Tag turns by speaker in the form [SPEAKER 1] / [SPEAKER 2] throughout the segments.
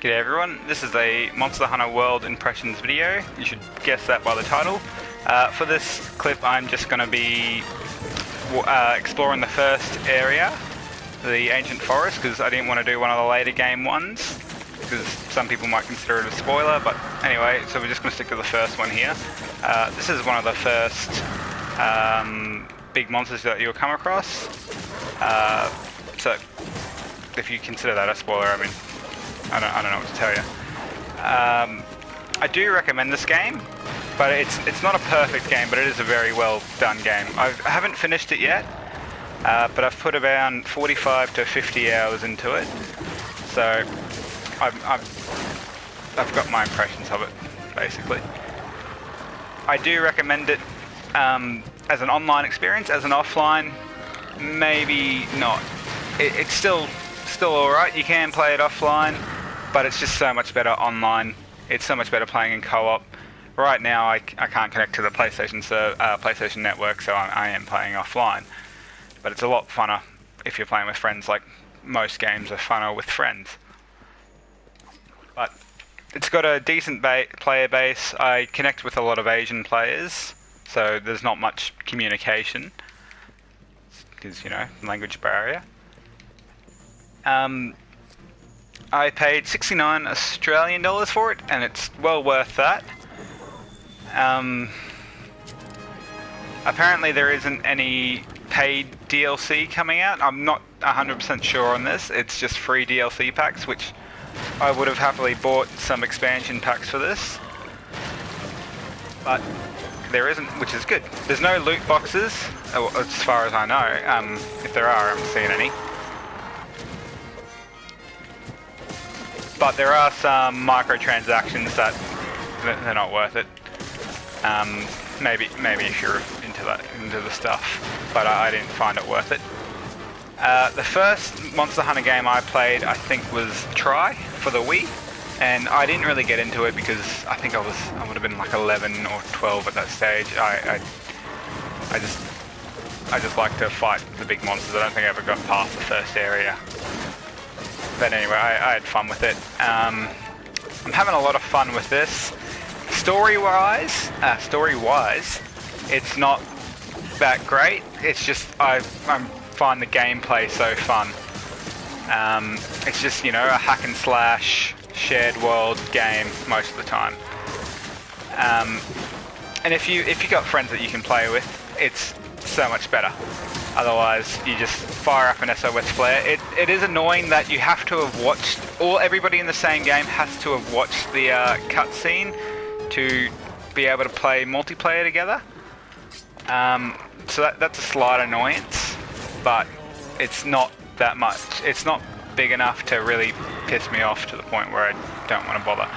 [SPEAKER 1] G'day everyone, this is a Monster Hunter World Impressions video. You should guess that by the title. For this clip I'm just going to be exploring the first area, the Ancient Forest, because I didn't want to do one of the later game ones, because some people might consider it a spoiler, but anyway, so we're just going to stick to the first one here. This is one of the first big monsters that you'll come across, so if you consider that a spoiler, I mean, I don't know what to tell you. I do recommend this game, but it's not a perfect game, but it is a very well done game. I haven't finished it yet, but I've put around 45 to 50 hours into it, so I've got my impressions of it, basically. I do recommend it as an online experience. As an offline, maybe not. It's still alright, you can play it offline, but it's just so much better online. It's so much better playing in co-op. Right now I can't connect to the PlayStation Network, so I am playing offline. But it's a lot funner if you're playing with friends, like most games are funner with friends. But it's got a decent player base. I connect with a lot of Asian players, so there's not much communication, because, you know, language barrier. I paid 69 Australian dollars for it, and it's well worth that. Apparently there isn't any paid DLC coming out. I'm not 100% sure on this. It's just free DLC packs, which I would have happily bought some expansion packs for this. But there isn't, which is good. There's no loot boxes, as far as I know. If there are, I haven't seen any. But there are some microtransactions that they're not worth it. Maybe if you're into the stuff, but I didn't find it worth it. The first Monster Hunter game I played, I think, was Tri for the Wii, and I didn't really get into it because I think I would have been like 11 or 12 at that stage. I just like to fight the big monsters. I don't think I ever got past the first area. But anyway, I had fun with it. I'm having a lot of fun with this. Story-wise, it's not that great. It's just I find the gameplay so fun. It's just, you know, a hack and slash shared world game most of the time. And if you got friends that you can play with, it's so much better. Otherwise, you just fire up an SOS flare. It is annoying that you have to have watched, everybody in the same game has to have watched the cutscene to be able to play multiplayer together. So that's a slight annoyance, but it's not that much. It's not big enough to really piss me off to the point where I don't want to bother.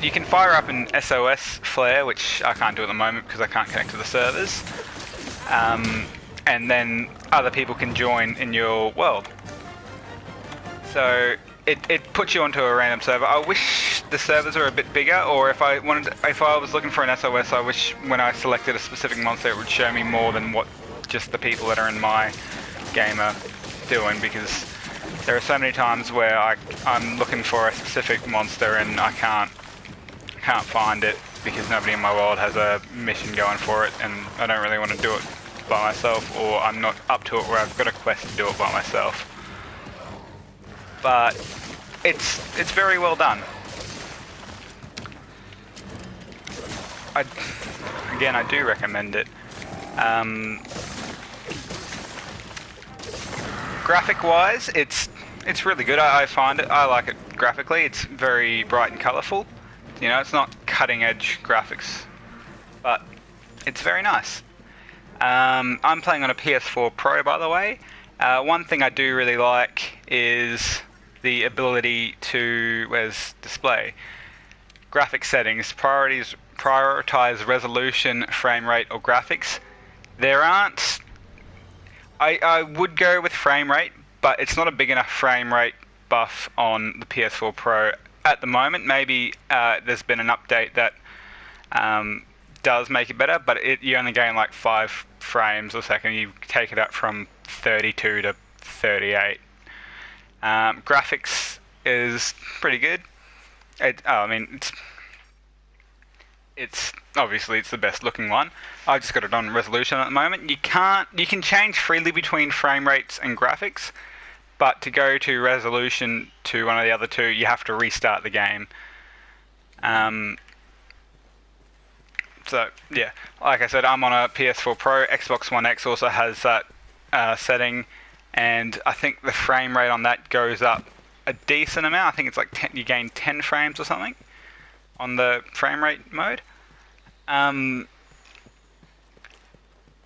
[SPEAKER 1] You can fire up an SOS flare, which I can't do at the moment because I can't connect to the servers. And then other people can join in your world. So it puts you onto a random server. I wish the servers were a bit bigger, or if I was looking for an SOS, I wish when I selected a specific monster it would show me more than what just the people that are in my game are doing, because there are so many times where I'm looking for a specific monster and I can't find it because nobody in my world has a mission going for it, and I don't really want to do it by myself, or I'm not up to it where I've got a quest to do it by myself. But it's very well done. I do recommend it. Graphic-wise, it's really good. I find it. I like it graphically. It's very bright and colourful. You know, it's not cutting-edge graphics, but it's very nice. I'm playing on a PS4 Pro, by the way. One thing I do really like is the ability to, where's display? Graphic settings, prioritize resolution, frame rate, or graphics. There aren't. I would go with frame rate, but it's not a big enough frame rate buff on the PS4 Pro at the moment. Maybe there's been an update that does make it better, but you only gain like 5 frames a second. You take it up from 32 to 38. Graphics is pretty good. I mean, it's obviously it's the best looking one. I've just got it on resolution at the moment. You can change freely between frame rates and graphics, but to go to resolution to one of the other two, you have to restart the game. So yeah, like I said, I'm on a PS4 Pro. Xbox One X also has that setting, and I think the frame rate on that goes up a decent amount. I think it's like you gain 10 frames or something on the frame rate mode.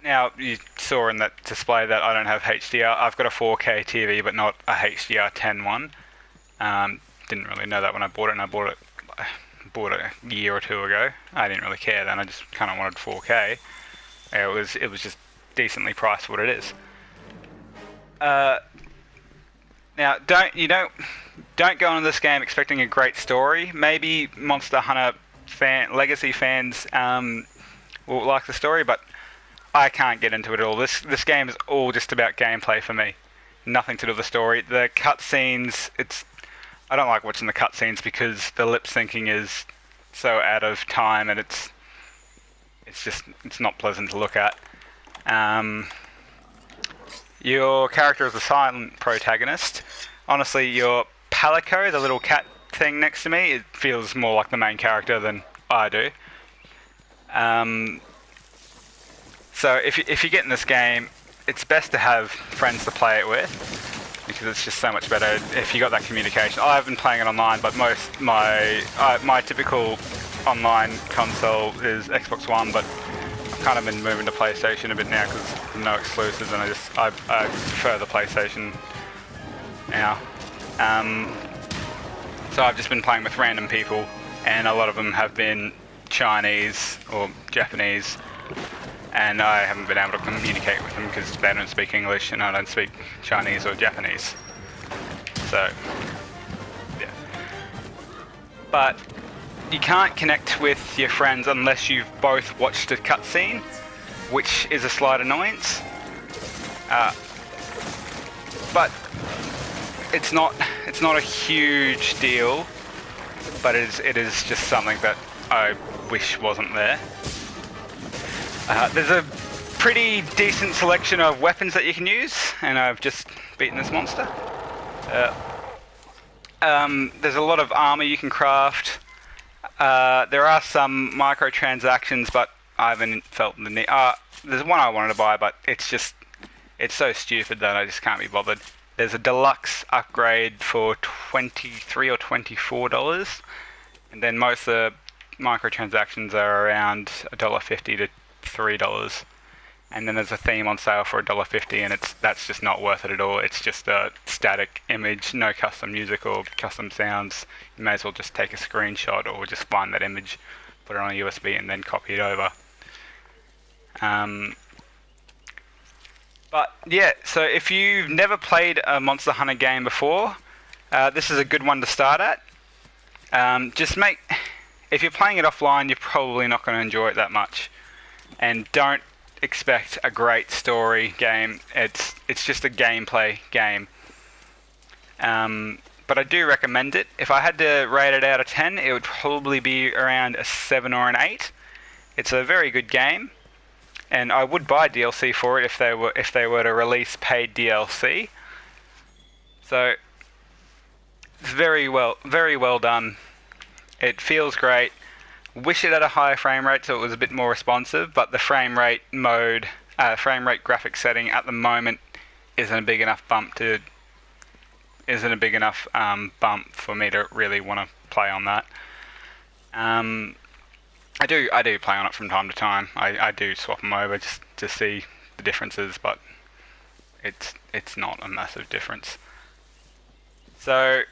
[SPEAKER 1] Now, you saw in that display that I don't have HDR. I've got a 4K TV, but not a HDR10 one. Didn't really know that when I bought it, and I bought it a year or two ago. I didn't really care then. I just kind of wanted 4K. It was just decently priced for what it is. Now, don't go into this game expecting a great story. Maybe Monster Hunter Legacy fans will like the story, but I can't get into it at all. This game is all just about gameplay for me. Nothing to do with the story. The cutscenes, I don't like watching the cutscenes because the lip syncing is so out of time, and it's not pleasant to look at. Your character is a silent protagonist. Honestly, your Palico, the little cat thing next to me, it feels more like the main character than I do. So if you get in this game, it's best to have friends to play it with, because it's just so much better if you got that communication. I've been playing it online, but my typical online console is Xbox One, but I've kind of been moving to PlayStation a bit now because there's no exclusives, and I prefer the PlayStation now. So I've just been playing with random people, and a lot of them have been Chinese or Japanese, and I haven't been able to communicate with them because they don't speak English and I don't speak Chinese or Japanese. So, yeah. But you can't connect with your friends unless you've both watched a cutscene, which is a slight annoyance. But it's not a huge deal, but it is just something that I wish wasn't there. There's a pretty decent selection of weapons that you can use, and I've just beaten this monster. There's a lot of armor you can craft. There are some microtransactions, but I haven't felt the need. There's one I wanted to buy, but it's so stupid that I just can't be bothered. There's a deluxe upgrade for $23 or $24, and then most of the microtransactions are around $1.50 to $3, and then there's a theme on sale for $1.50, and that's just not worth it at all. It's just a static image, no custom music or custom sounds. You may as well just take a screenshot or just find that image, put it on a USB, and then copy it over. But yeah, so if you've never played a Monster Hunter game before, this is a good one to start at. If you're playing it offline, you're probably not going to enjoy it that much. And don't expect a great story game. It's just a gameplay game. But I do recommend it. If I had to rate it out of 10, it would probably be around a 7 or an 8. It's a very good game, and I would buy DLC for it if they were to release paid DLC. So it's very well done. It feels great. Wish it had a higher frame rate so it was a bit more responsive, but the frame rate graphic setting at the moment isn't a big enough bump for me to really want to play on that. I do play on it from time to time. I do swap them over just to see the differences, but it's not a massive difference. So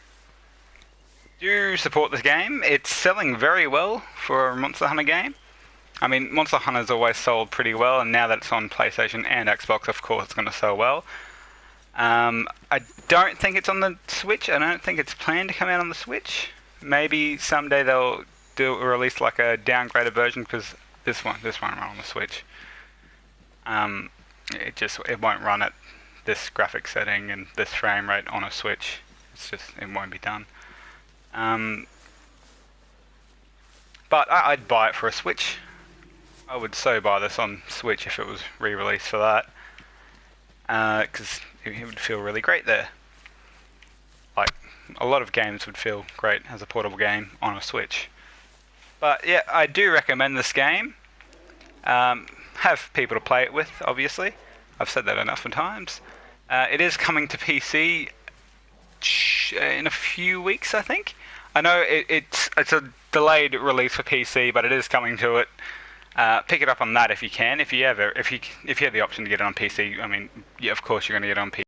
[SPEAKER 1] do support this game. It's selling very well for a Monster Hunter game. I mean, Monster Hunter's always sold pretty well, and now that it's on PlayStation and Xbox, of course it's going to sell well. I don't think it's on the Switch. I don't think it's planned to come out on the Switch. Maybe someday they'll release like a downgraded version, because this won't run on the Switch. It won't run at this graphic setting and this frame rate on a Switch. it won't be done. But I'd buy it for a Switch. I would so buy this on Switch if it was re-released for that, because it would feel really great there. Like, a lot of games would feel great as a portable game on a Switch. But yeah, I do recommend this game. Have people to play it with, obviously. I've said that enough times. It is coming to PC in a few weeks, I think. I know it's a delayed release for PC, but it is coming to it. Pick it up on that if you can. If you have the option to get it on PC, I mean, yeah, of course you're going to get it on PC.